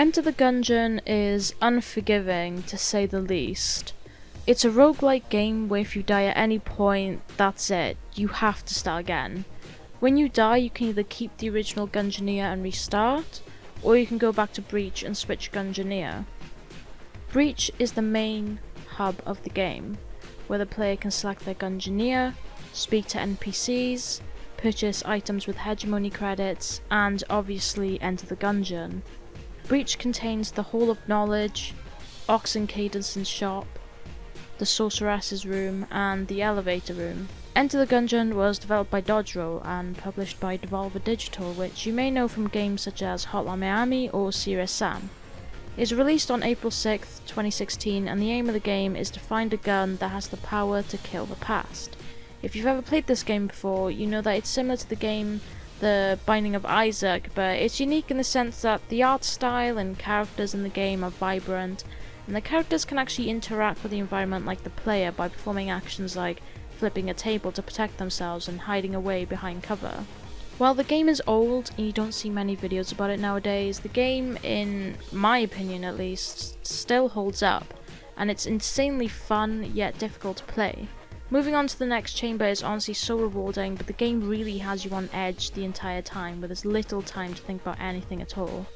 Enter the Gungeon is unforgiving to say the least. It's a roguelike game where if you die at any point, that's it, you have to start again. When you die, you can either keep the original Gungeoneer and restart, or you can go back to Breach and switch Gungeoneer. Breach is the main hub of the game, where the player can select their Gungeoneer, speak to NPCs, purchase items with hegemony credits, and obviously enter the Gungeon. Breach contains the Hall of Knowledge, Oxen Cadence's shop, the Sorceress's room, and the Elevator room. Enter the Gungeon was developed by Dodgeroll and published by Devolver Digital, which you may know from games such as Hotline Miami or Serious Sam. It was released on April 6th, 2016, and the aim of the game is to find a gun that has the power to kill the past. If you've ever played this game before, you know that it's similar to the game The Binding of Isaac, but it's unique in the sense that the art style and characters in the game are vibrant, and the characters can actually interact with the environment like the player by performing actions like flipping a table to protect themselves and hiding away behind cover. While the game is old and you don't see many videos about it nowadays, the game, in my opinion at least, still holds up, and it's insanely fun yet difficult to play. Moving on to the next chamber is honestly so rewarding, but the game really has you on edge the entire time, with as little time to think about anything at all.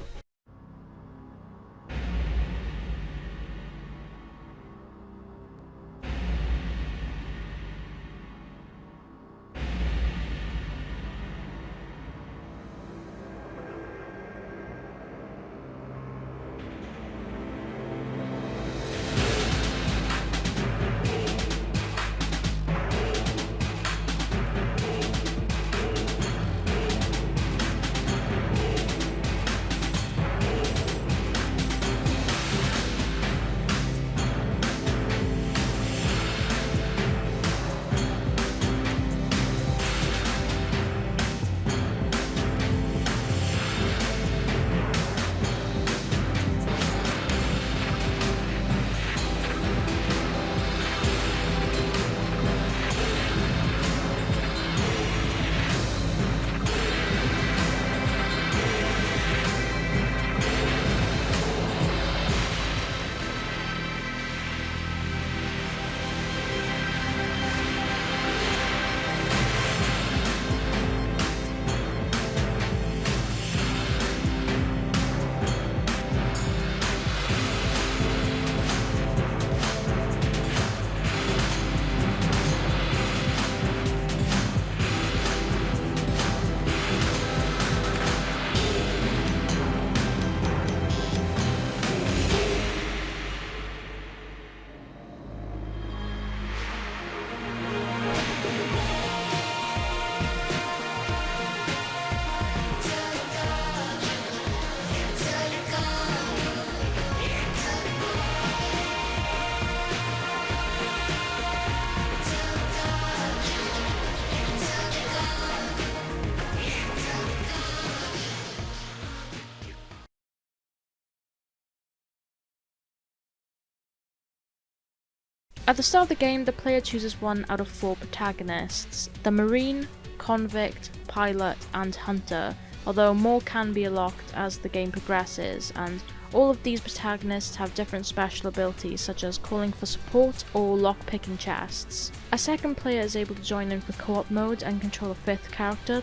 At the start of the game, the player chooses one out of 4 protagonists: the Marine, Convict, Pilot, and Hunter, although more can be unlocked as the game progresses, and all of these protagonists have different special abilities such as calling for support or lock-picking chests. A second player is able to join in for co-op mode and control a 5th character,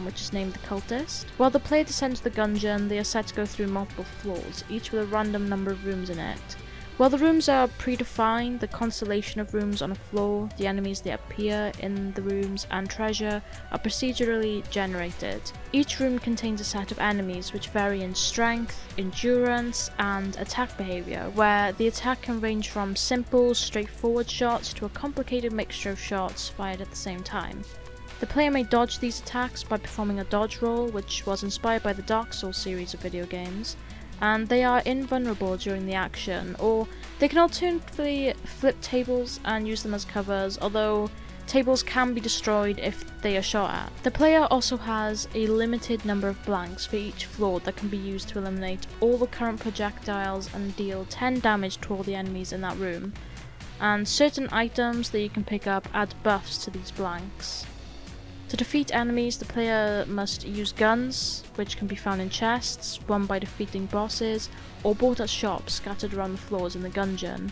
which is named the Cultist. While the player descends the Gungeon, they are set to go through multiple floors, each with a random number of rooms in it. While the rooms are predefined, the constellation of rooms on a floor, the enemies that appear in the rooms, and treasure are procedurally generated. Each room contains a set of enemies which vary in strength, endurance, and attack behaviour, where the attack can range from simple, straightforward shots to a complicated mixture of shots fired at the same time. The player may dodge these attacks by performing a dodge roll, which was inspired by the Dark Souls series of video games, and they are invulnerable during the action, or they can alternatively flip tables and use them as covers, although tables can be destroyed if they are shot at. The player also has a limited number of blanks for each floor that can be used to eliminate all the current projectiles and deal 10 damage to all the enemies in that room, and certain items that you can pick up add buffs to these blanks. To defeat enemies, the player must use guns, which can be found in chests, won by defeating bosses, or bought at shops scattered around the floors in the Gungeon.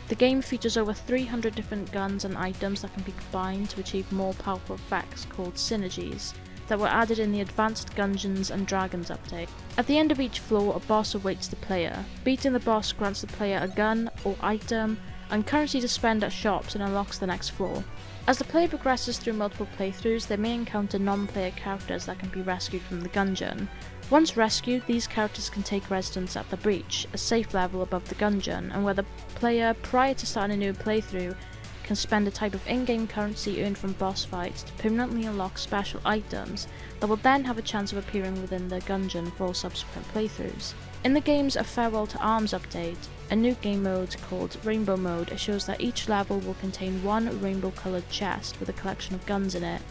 The game features over 300 different guns and items that can be combined to achieve more powerful effects called synergies, that were added in the Advanced Gungeons and Dragons update. At the end of each floor, a boss awaits the player. Beating the boss grants the player a gun or item, and currency to spend at shops, and unlocks the next floor. As the player progresses through multiple playthroughs, they may encounter non-player characters that can be rescued from the Gungeon. Once rescued, these characters can take residence at the Breach, a safe level above the Gungeon, and where the player, prior to starting a new playthrough, can spend a type of in-game currency earned from boss fights to permanently unlock special items that will then have a chance of appearing within the Gungeon for all subsequent playthroughs. In the game's A Farewell to Arms update, a new game mode called Rainbow Mode assures that each level will contain one rainbow-coloured chest with a collection of guns in it,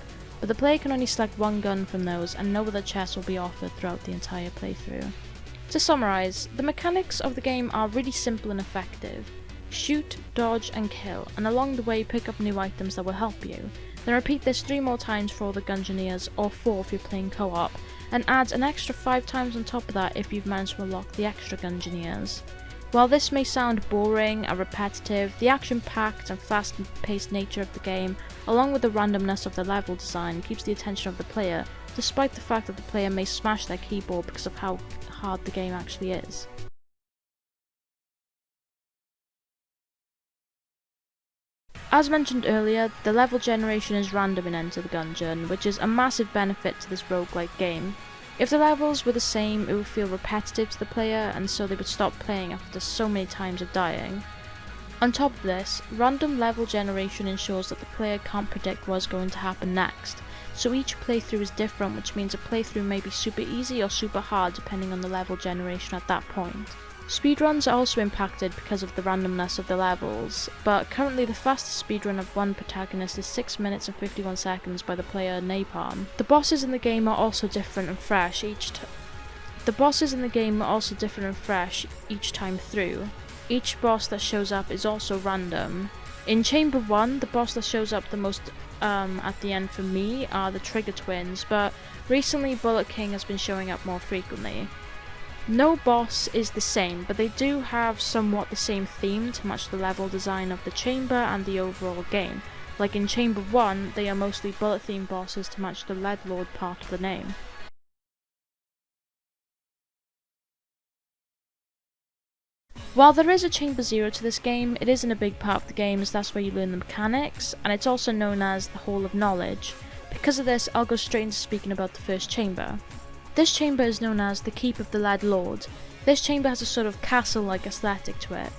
but the player can only select one gun from those, and no other chests will be offered throughout the entire playthrough. To summarise, the mechanics of the game are really simple and effective. Shoot, dodge and kill, and along the way pick up new items that will help you. Then repeat this 3 more times for all the Gungeoneers, or 4 if you're playing co-op, and add an extra 5 times on top of that if you've managed to unlock the extra Gungeoneers. While this may sound boring and repetitive, the action-packed and fast-paced nature of the game, along with the randomness of the level design, keeps the attention of the player, despite the fact that the player may smash their keyboard because of how hard the game actually is. As mentioned earlier, the level generation is random in Enter the Gungeon, which is a massive benefit to this roguelike game. If the levels were the same, it would feel repetitive to the player, and so they would stop playing after so many times of dying. On top of this, random level generation ensures that the player can't predict what's going to happen next, so each playthrough is different, which means a playthrough may be super easy or super hard depending on the level generation at that point. Speedruns are also impacted because of the randomness of the levels, but currently the fastest speedrun of one protagonist is 6 minutes and 51 seconds by the player Napalm. The bosses in the game are also different and fresh each time through. Each boss that shows up is also random. In Chamber 1, the boss that shows up the most at the end for me are the Trigger Twins, but recently Bullet King has been showing up more frequently. No boss is the same, but they do have somewhat the same theme to match the level design of the chamber and the overall game. Like in Chamber 1, they are mostly bullet themed bosses to match the Lead Lord part of the name. While there is a Chamber 0 to this game, it isn't a big part of the game as that's where you learn the mechanics, and it's also known as the Hall of Knowledge. Because of this, I'll go straight into speaking about the first chamber. This chamber is known as the Keep of the Lead Lord. This chamber has a sort of castle-like aesthetic to it.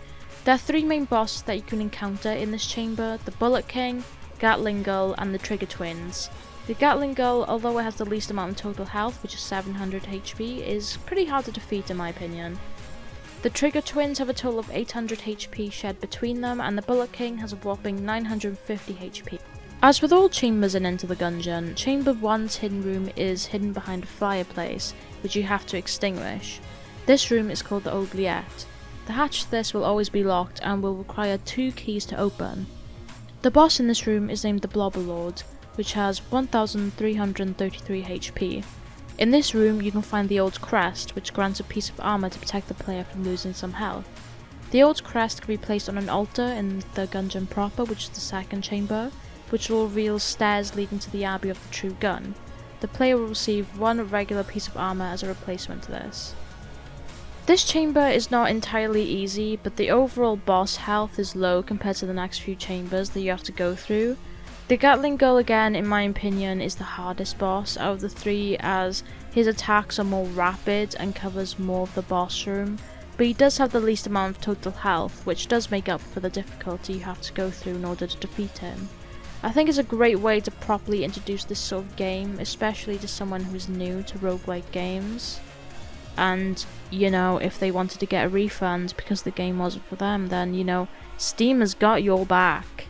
There are 3 main bosses that you can encounter in this chamber: the Bullet King, Gatling Gull, and the Trigger Twins. The Gatling Gull, although it has the least amount of total health, which is 700 HP, is pretty hard to defeat in my opinion. The Trigger Twins have a total of 800 HP shared between them, and the Bullet King has a whopping 950 HP. As with all chambers in Enter the Gungeon, Chamber 1's hidden room is hidden behind a fireplace, which you have to extinguish. This room is called the Oubliette. The hatch to this will always be locked and will require 2 keys to open. The boss in this room is named the Blobber Lord, which has 1333 HP. In this room you can find the Old Crest, which grants a piece of armor to protect the player from losing some health. The Old Crest can be placed on an altar in the Gungeon proper, which is the second chamber, which will reveal stairs leading to the Abbey of the True Gun. The player will receive 1 regular piece of armor as a replacement to this. This chamber is not entirely easy, but the overall boss health is low compared to the next few chambers that you have to go through. The Gatling Gull, again, in my opinion, is the hardest boss out of the 3, as his attacks are more rapid and covers more of the boss room, but he does have the least amount of total health, which does make up for the difficulty you have to go through in order to defeat him. I think it's a great way to properly introduce this sort of game, especially to someone who's new to roguelike games. And, you know, if they wanted to get a refund because the game wasn't for them, then, you know, Steam has got your back.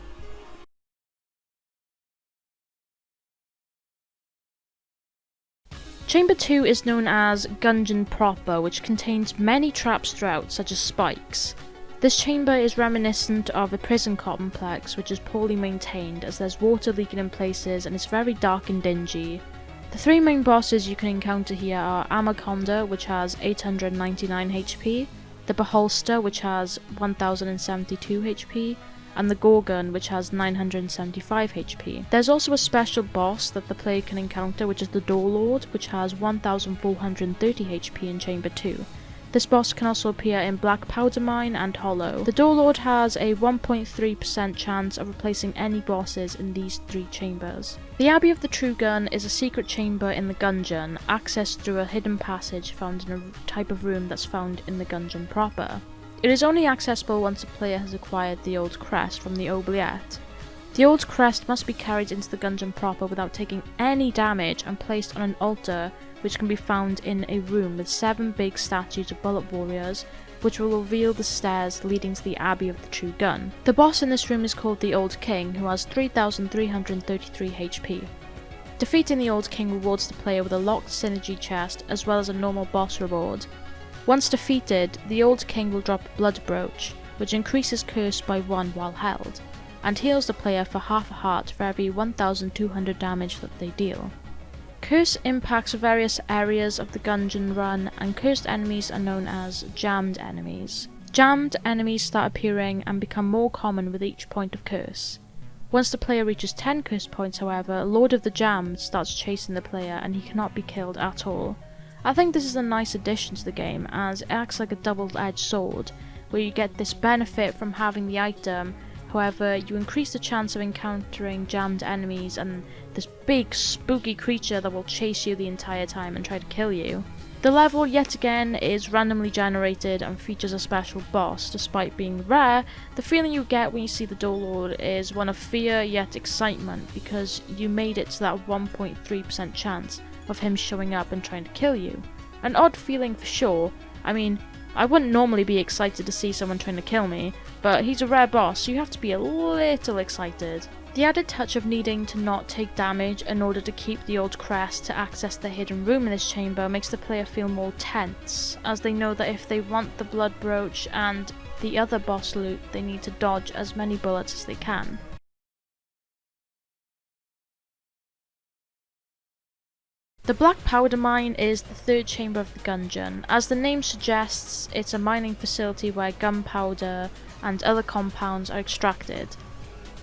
Chamber 2 is known as Gungeon proper, which contains many traps throughout, such as spikes. This chamber is reminiscent of a prison complex, which is poorly maintained as there's water leaking in places and it's very dark and dingy. The three main bosses you can encounter here are Amaconda, which has 899 HP, the Beholster, which has 1072 HP, and the Gorgon, which has 975 HP. There's also a special boss that the player can encounter, which is the Door Lord, which has 1430 HP in Chamber 2. This boss can also appear in Black Powder Mine and Hollow. The Door Lord has a 1.3% chance of replacing any bosses in these three chambers. The Abbey of the True Gun is a secret chamber in the Gungeon, accessed through a hidden passage found in a type of room that's found in the Gungeon proper. It is only accessible once the player has acquired the Old Crest from the Oubliette. The Old Crest must be carried into the Gungeon proper without taking any damage and placed on an altar which can be found in a room with 7 big statues of bullet warriors, which will reveal the stairs leading to the Abbey of the True Gun. The boss in this room is called the Old King, who has 3333 HP. Defeating the Old King rewards the player with a locked synergy chest as well as a normal boss reward. Once defeated, the Old King will drop a blood brooch, which increases curse by 1 while held, and heals the player for half a heart for every 1200 damage that they deal. Curse impacts various areas of the Gungeon run, and cursed enemies are known as jammed enemies. Jammed enemies start appearing and become more common with each point of curse. Once the player reaches 10 curse points, however, Lord of the Jammed starts chasing the player and he cannot be killed at all. I think this is a nice addition to the game, as it acts like a double-edged sword, where you get this benefit from having the item. However, you increase the chance of encountering jammed enemies and this big spooky creature that will chase you the entire time and try to kill you. The level, yet again, is randomly generated and features a special boss. Despite being rare, the feeling you get when you see the Door Lord is one of fear yet excitement, because you made it to that 1.3% chance of him showing up and trying to kill you. An odd feeling for sure. I mean, I wouldn't normally be excited to see someone trying to kill me, but he's a rare boss, so you have to be a little excited. The added touch of needing to not take damage in order to keep the Old Crest to access the hidden room in this chamber makes the player feel more tense, as they know that if they want the blood brooch and the other boss loot, they need to dodge as many bullets as they can. The Black Powder Mine is the third chamber of the Gungeon. As the name suggests, it's a mining facility where gunpowder and other compounds are extracted.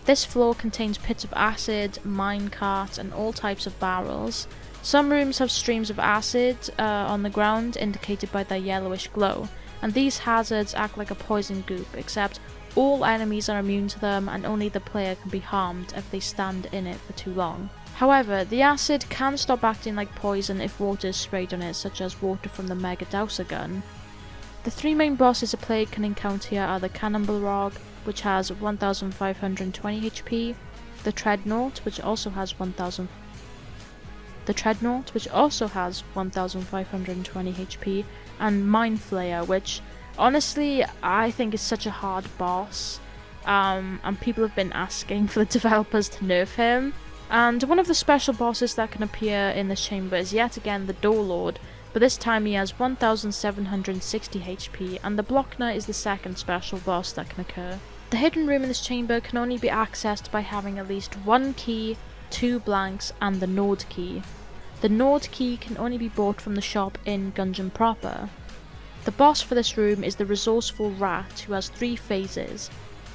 This floor contains pits of acid, mine carts, and all types of barrels. Some rooms have streams of acid on the ground, indicated by their yellowish glow, and these hazards act like a poison goop, except all enemies are immune to them and only the player can be harmed if they stand in it for too long. However, the acid can stop acting like poison if water is sprayed on it, such as water from the Mega Dowser gun. The three main bosses a player can encounter here are the Cannonball Rog, which has 1520 HP, the Treadnought, which also has 1520 HP, and Mind Flayer, which honestly I think is such a hard boss, and people have been asking for the developers to nerf him. And one of the special bosses that can appear in this chamber is yet again the Door Lord, but this time he has 1760 HP, and the Blockner is the second special boss that can occur. The hidden room in this chamber can only be accessed by having at least 1 key, 2 blanks, and the Nord key. The Nord key can only be bought from the shop in Gungeon proper. The boss for this room is the Resourceful Rat, who has 3 phases.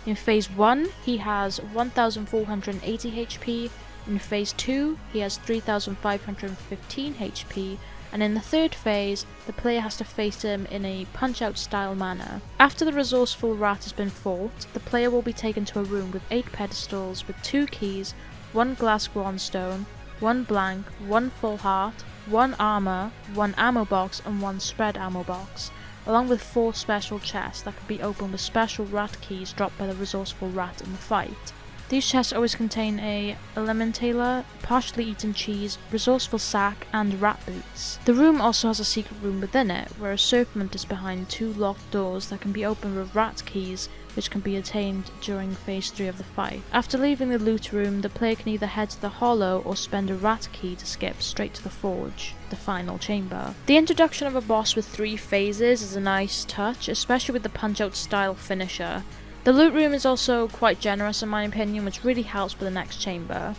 In phase 1, he has 1480 HP, in phase 2, he has 3515 HP, and in the third phase, the player has to face him in a punch-out style manner. After the Resourceful Rat has been fought, the player will be taken to a room with 8 pedestals with 2 keys, 1 glass grindstone, 1 blank, 1 full heart, 1 armor, 1 ammo box, and 1 spread ammo box, along with 4 special chests that can be opened with special rat keys dropped by the Resourceful Rat in the fight. These chests always contain a Elementaler, partially eaten cheese, resourceful sack, and rat boots. The room also has a secret room within it, where a serpent is behind 2 locked doors that can be opened with rat keys which can be attained during phase 3 of the fight. After leaving the loot room, the player can either head to the hollow or spend a rat key to skip straight to the forge, the final chamber. The introduction of a boss with 3 phases is a nice touch, especially with the punch-out style finisher. The loot room is also quite generous in my opinion, which really helps with the next chamber.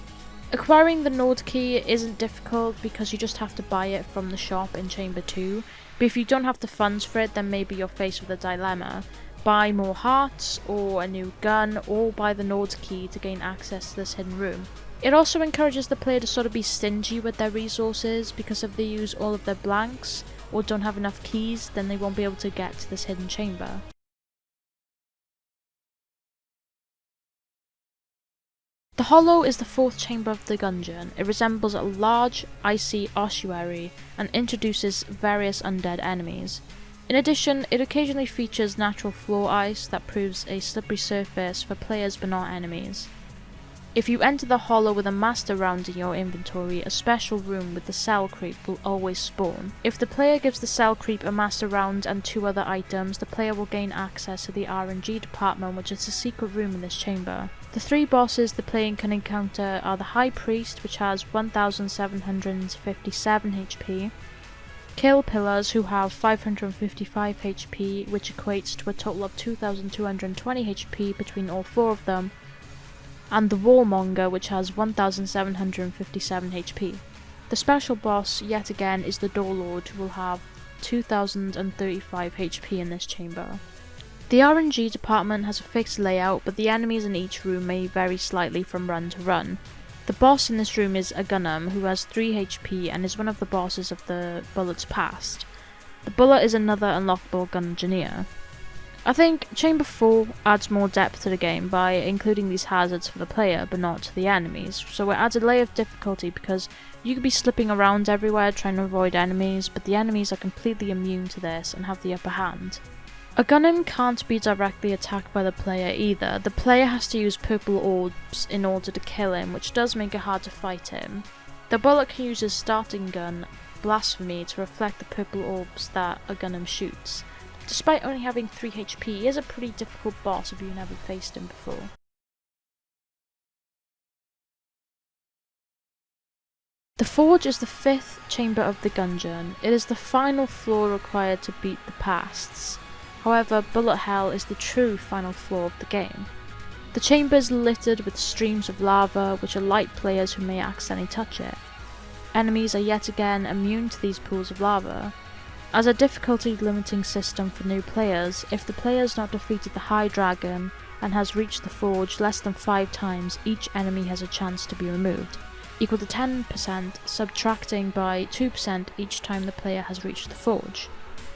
Acquiring the Nord key isn't difficult because you just have to buy it from the shop in chamber 2, but if you don't have the funds for it, then maybe you're faced with a dilemma. Buy more hearts, or a new gun, or buy the Nord key to gain access to this hidden room. It also encourages the player to sort of be stingy with their resources, because if they use all of their blanks, or don't have enough keys, then they won't be able to get to this hidden chamber. The Hollow is the 4th chamber of the Gungeon. It resembles a large, icy ossuary and introduces various undead enemies. In addition, it occasionally features natural floor ice that proves a slippery surface for players but not enemies. If you enter the Hollow with a master round in your inventory, a special room with the cell creep will always spawn. If the player gives the cell creep a master round and 2 other items, the player will gain access to the RNG department, which is a secret room in this chamber. The 3 bosses the player can encounter are the High Priest, which has 1757 HP, Kill Pillars, who have 555 HP, which equates to a total of 2220 HP between all 4 of them, and the Warmonger, which has 1757 HP. The special boss, yet again, is the Door Lord, who will have 2035 HP in this chamber. The RNG department has a fixed layout, but the enemies in each room may vary slightly from run to run. The boss in this room is a Gungeon, who has 3 HP and is one of the bosses of the Bullet's Past. The Bullet is another unlockable Gungeoneer. I think Chamber 4 adds more depth to the game by including these hazards for the player but not to the enemies, so it adds a layer of difficulty because you could be slipping around everywhere trying to avoid enemies, but the enemies are completely immune to this and have the upper hand. A Gungeon can't be directly attacked by the player either. The player has to use purple orbs in order to kill him, which does make it hard to fight him. The Bullet can use his starting gun, Blasphemy, to reflect the purple orbs that a Gungeon shoots. Despite only having 3 HP, he is a pretty difficult boss if you've never faced him before. The Forge is the 5th chamber of the Gungeon. It is the final floor required to beat the Pasts. However, Bullet Hell is the true final floor of the game. The chamber is littered with streams of lava, which alert players who may accidentally touch it. Enemies are yet again immune to these pools of lava. As a difficulty limiting system for new players, if the player has not defeated the High Dragon and has reached the Forge less than 5 times, each enemy has a chance to be removed, equal to 10%, subtracting by 2% each time the player has reached the Forge.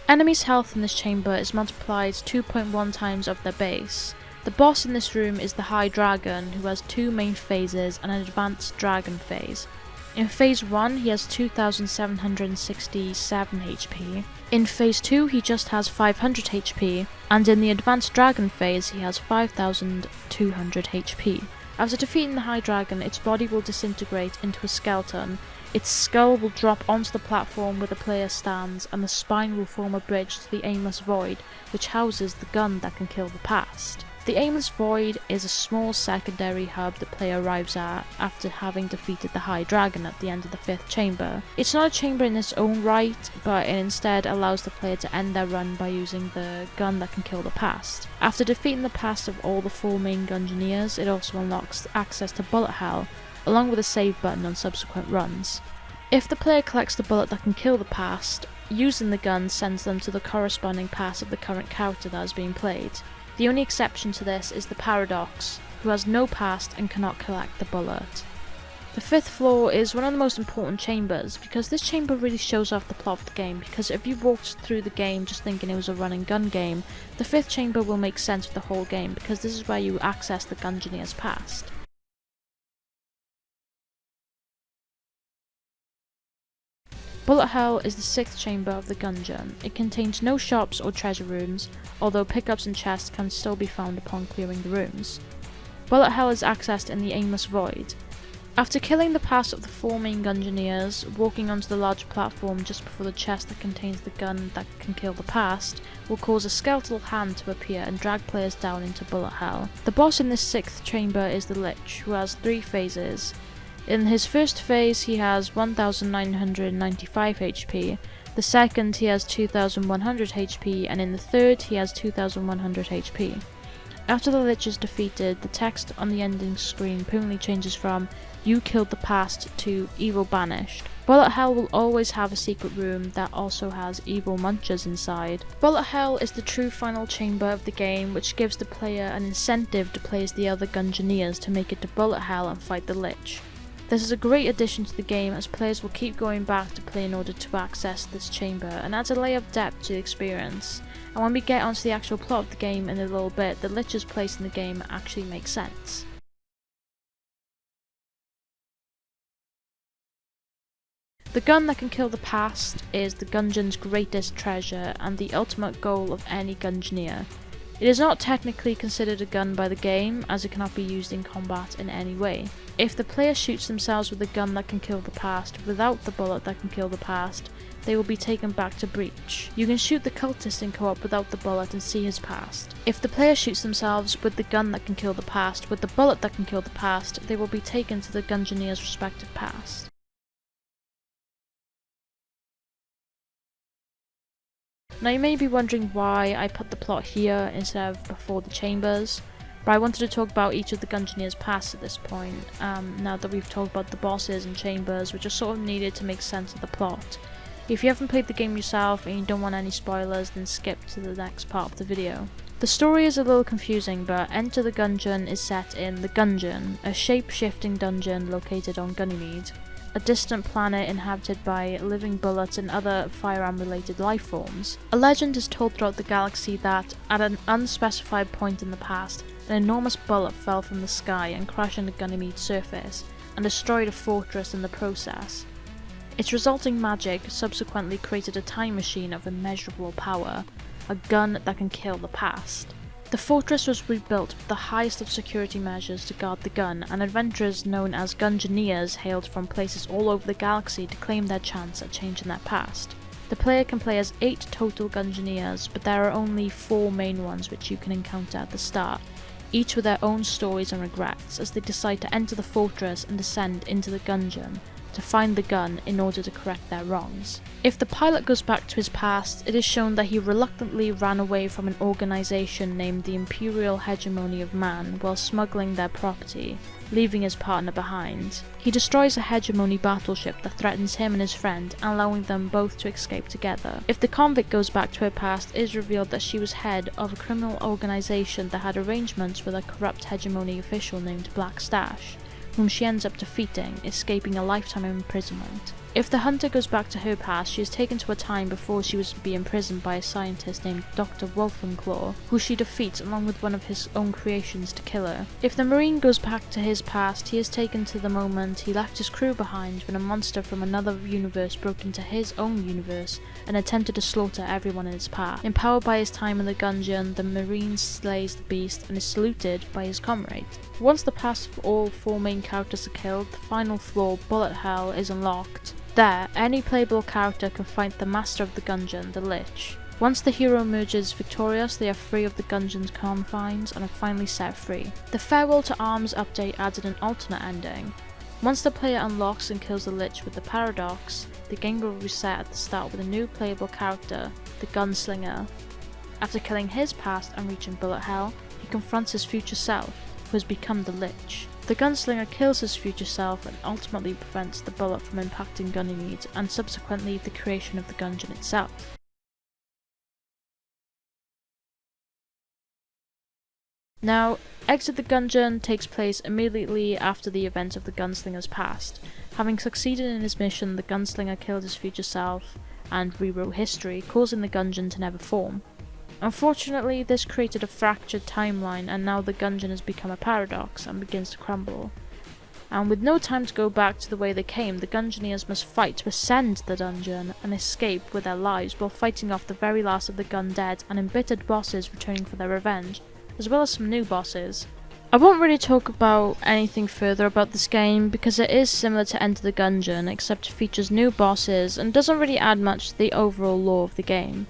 Enemies' health in this chamber is multiplied 2.1 times of their base. The boss in this room is the High Dragon, who has 2 main phases and an advanced dragon phase. In phase 1 he has 2767 HP, in phase 2 he just has 500 HP, and in the advanced dragon phase he has 5200 HP. After defeating the High Dragon, its body will disintegrate into a skeleton, its skull will drop onto the platform where the player stands, and the spine will form a bridge to the Aimless Void, which houses the gun that can kill the Past. The Aimless Void is a small secondary hub the player arrives at after having defeated the High Dragon at the end of the 5th chamber. It's not a chamber in its own right, but it instead allows the player to end their run by using the gun that can kill the Past. After defeating the Past of all the 4 main Gungeoneers, it also unlocks access to Bullet Hell, along with a save button on subsequent runs. If the player collects the bullet that can kill the Past, using the gun sends them to the corresponding pass of the current character that is being played. The only exception to this is the Paradox, who has no past and cannot collect the bullet. The 5th floor is one of the most important chambers, because this chamber really shows off the plot of the game, because if you walked through the game just thinking it was a run and gun game, the 5th chamber will make sense for the whole game, because this is where you access the Gungeoneer's past. Bullet Hell is the 6th chamber of the Gungeon. It contains no shops or treasure rooms, although pickups and chests can still be found upon clearing the rooms. Bullet Hell is accessed in the Aimless Void. After killing the past of the 4 main Gungeoneers, walking onto the large platform just before the chest that contains the gun that can kill the past will cause a skeletal hand to appear and drag players down into bullet hell. The boss in this 6th chamber is the Lich, who has 3 phases. In his first phase he has 1995 HP, the second he has 2100 HP, and in the third he has 2100 HP. After the Lich is defeated, the text on the ending screen permanently changes from "You killed the past" to "Evil banished." Bullet Hell will always have a secret room that also has evil munchers inside. Bullet Hell is the true final chamber of the game, which gives the player an incentive to play as the other Gungeoneers to make it to Bullet Hell and fight the Lich. This is a great addition to the game, as players will keep going back to play in order to access this chamber, and adds a layer of depth to the experience. And when we get onto the actual plot of the game in a little bit, the Lich's place in the game actually makes sense. The gun that can kill the past is the Gungeon's greatest treasure and the ultimate goal of any Gungeoneer. It is not technically considered a gun by the game, as it cannot be used in combat in any way. If the player shoots themselves with a gun that can kill the past without the bullet that can kill the past, they will be taken back to Breach. You can shoot the cultist in co-op without the bullet and see his past. If the player shoots themselves with the gun that can kill the past with the bullet that can kill the past, they will be taken to the Gungeoneer's respective past. Now you may be wondering why I put the plot here instead of before the chambers, but I wanted to talk about each of the Gungeoneers' pasts at this point, now that we've talked about the bosses and chambers, which are sort of needed to make sense of the plot. If you haven't played the game yourself and you don't want any spoilers, then skip to the next part of the video. The story is a little confusing, but Enter the Gungeon is set in the Gungeon, a shape-shifting dungeon located on Ganymede, a distant planet inhabited by living bullets and other firearm-related life forms. A legend is told throughout the galaxy that, at an unspecified point in the past, an enormous bullet fell from the sky and crashed on the Ganymede's surface, and destroyed a fortress in the process. Its resulting magic subsequently created a time machine of immeasurable power, a gun that can kill the past. The fortress was rebuilt with the highest of security measures to guard the gun, and adventurers known as Gungeoneers hailed from places all over the galaxy to claim their chance at changing their past. The player can play as 8 total Gungeoneers, but there are only 4 main ones which you can encounter at the start, each with their own stories and regrets as they decide to enter the fortress and descend into the Gungeon to find the gun in order to correct their wrongs. If the pilot goes back to his past, it is shown that he reluctantly ran away from an organization named the Imperial Hegemony of Man while smuggling their property, leaving his partner behind. He destroys a Hegemony battleship that threatens him and his friend, allowing them both to escape together. If the convict goes back to her past, it is revealed that she was head of a criminal organization that had arrangements with a corrupt Hegemony official named Black Stash, whom she ends up defeating, escaping a lifetime of imprisonment. If the hunter goes back to her past, she is taken to a time before she was to be imprisoned by a scientist named Dr. Wolfenclaw, who she defeats along with one of his own creations to kill her. If the Marine goes back to his past, he is taken to the moment he left his crew behind when a monster from another universe broke into his own universe and attempted to slaughter everyone in its path. Empowered by his time in the Gungeon, the Marine slays the beast and is saluted by his comrades. Once the past of all 4 main characters are killed, the final floor, Bullet Hell, is unlocked. There, any playable character can fight the master of the Gungeon, the Lich. Once the hero emerges victorious, they are free of the Gungeon's confines and are finally set free. The Farewell to Arms update added an alternate ending. Once the player unlocks and kills the Lich with the Paradox, the game will reset at the start with a new playable character, the Gunslinger. After killing his past and reaching Bullet Hell, he confronts his future self, who has become the Lich. The Gunslinger kills his future self and ultimately prevents the bullet from impacting Ganymede and subsequently the creation of the Gungeon itself. Now, Exit the Gungeon takes place immediately after the events of the Gunslinger's past. Having succeeded in his mission, the Gunslinger killed his future self and rewrote history, causing the Gungeon to never form. Unfortunately, this created a fractured timeline, and now the Gungeon has become a paradox and begins to crumble. And with no time to go back to the way they came, the Gungeoneers must fight to ascend the dungeon and escape with their lives while fighting off the very last of the Gundead and embittered bosses returning for their revenge, as well as some new bosses. I won't really talk about anything further about this game because it is similar to Enter the Gungeon, except it features new bosses and doesn't really add much to the overall lore of the game.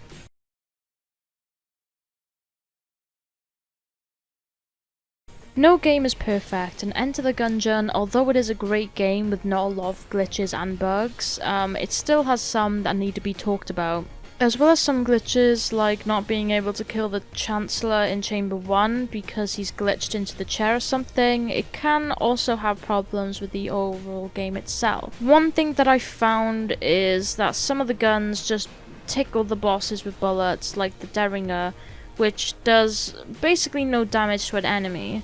No game is perfect, and Enter the Gungeon, although it is a great game with not a lot of glitches and bugs, it still has some that need to be talked about. As well as some glitches, like not being able to kill the Chancellor in Chamber 1 because he's glitched into the chair or something, it can also have problems with the overall game itself. One thing that I found is that some of the guns just tickle the bosses with bullets, like the Derringer, which does basically no damage to an enemy.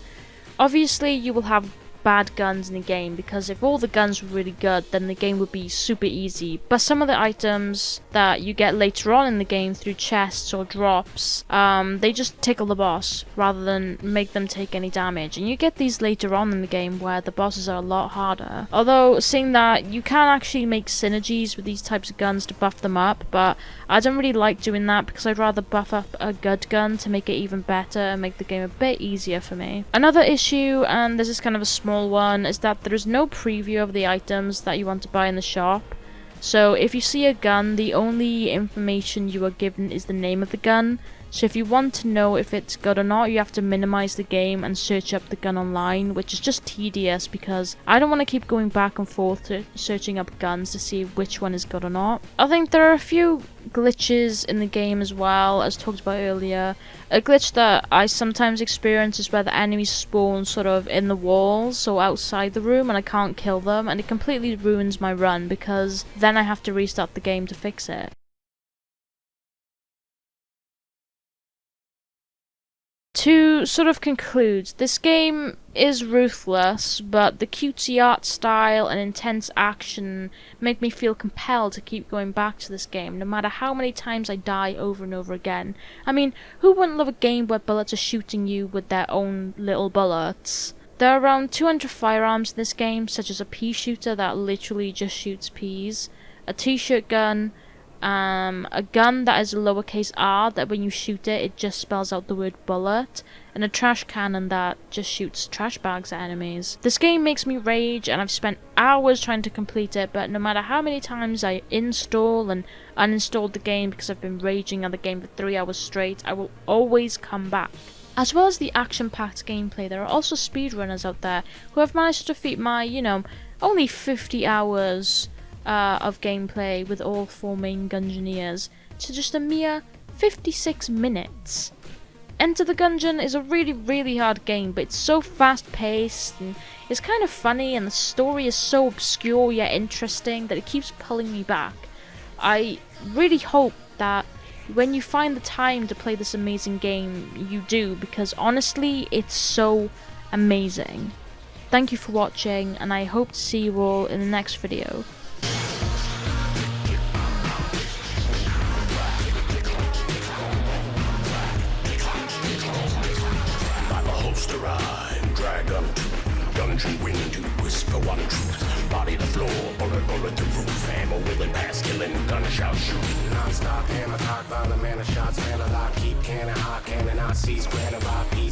Obviously, you will have bad guns in the game, because if all the guns were really good, then the game would be super easy. But some of the items that you get later on in the game through chests or drops, they just tickle the boss rather than make them take any damage. And you get these later on in the game where the bosses are a lot harder. Although, seeing that you can actually make synergies with these types of guns to buff them up, but I don't really like doing that because I'd rather buff up a good gun to make it even better and make the game a bit easier for me. Another issue, and this is kind of a small one, is that there is no preview of the items that you want to buy in the shop. So if you see a gun, the only information you are given is the name of the gun. So if you want to know if it's good or not, you have to minimize the game and search up the gun online, which is just tedious because I don't want to keep going back and forth to searching up guns to see which one is good or not. I think there are a few glitches in the game as well, as talked about earlier. A glitch that I sometimes experience is where the enemies spawn sort of in the walls, so outside the room, and I can't kill them, and it completely ruins my run because then I have to restart the game to fix it. To sort of conclude, this game is ruthless, but the cutesy art style and intense action make me feel compelled to keep going back to this game, no matter how many times I die over and over again. I mean, who wouldn't love a game where bullets are shooting you with their own little bullets? There are around 200 firearms in this game, such as a pea shooter that literally just shoots peas, a t-shirt gun, a gun that is a lowercase r that when you shoot it, it just spells out the word bullet, and a trash cannon that just shoots trash bags at enemies. This game makes me rage, and I've spent hours trying to complete it, but no matter how many times I install and uninstall the game because I've been raging at the game for 3 hours straight, I will always come back. As well as the action-packed gameplay, there are also speedrunners out there who have managed to defeat my, only 50 hours of gameplay with all 4 main Gungeoneers to just a mere 56 minutes. Enter the Gungeon is a really hard game, but it's so fast paced and it's kind of funny, and the story is so obscure yet interesting that it keeps pulling me back. I really hope that when you find the time to play this amazing game, you do, because honestly it's so amazing. Thank you for watching, and I hope to see you all in the next video. Gungeon win to whisper one truth. Body the floor, bullet the roof. Ammo willing pass, killing, gunshot shoot. Non-stop, hammer cock, violent man of shots, man a lot. Keep cannon hot, cannon I seize, granted by peace.